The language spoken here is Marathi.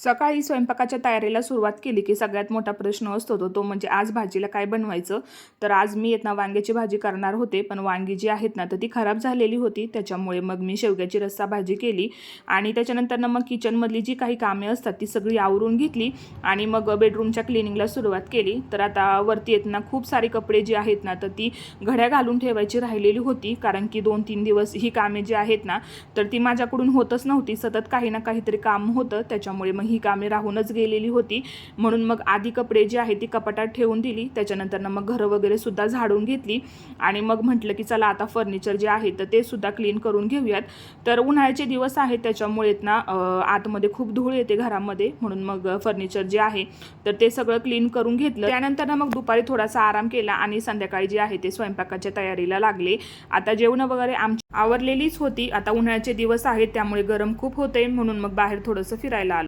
सकाळी स्वयंपाकाच्या तयारीला सुरुवात केली की सगळ्यात मोठा प्रश्न असतो तो म्हणजे आज भाजीला काय बनवायचं. तर आज मी वांग्याची भाजी करणार होते, पण वांगी जी आहेत ना तर ती खराब झालेली होती. त्याच्यामुळे मग मी शेवग्याची रस्सा भाजी केली आणि त्याच्यानंतर मग किचनमधली जी काही कामे असतात ती सगळी आवरून घेतली आणि मग बेडरूमच्या क्लिनिंगला सुरुवात केली. तर आता वरती खूप सारे कपडे जी आहेत ना तर ती घड्या घालून ठेवायची राहिलेली होती, कारण की 2-3 दिवस ही कामे जी आहेत ना तर ती माझ्याकडून होतच नव्हती. सतत काही ना काहीतरी काम होतं, त्याच्यामुळे ही कामे राहूनच गेलेली होती. म्हणून मग आधी कपडे जे आहे ती कपाटात ठेवून दिली. त्याच्यानंतर मग घरं वगैरे सुद्धा झाडून घेतली आणि मग म्हटलं की चला आता फर्निचर जे आहे तर ते सुद्धा क्लीन करून घेऊयात. तर उन्हाळ्याचे दिवस आहेत त्याच्यामुळे आतमध्ये खूप धूळ येते घरामध्ये, म्हणून मग फर्निचर जे आहे तर ते सगळं क्लीन करून घेतलं. त्यानंतर मग दुपारी थोडासा आराम केला आणि संध्याकाळी जे आहे ते स्वयंपाकाच्या तयारीला लागले. आता जेवण वगैरे आमची आवरलेलीच होती. आता उन्हाळ्याचे दिवस आहेत त्यामुळे गरम खूप होते, म्हणून मग बाहेर थोडंसं फिरायला आलो.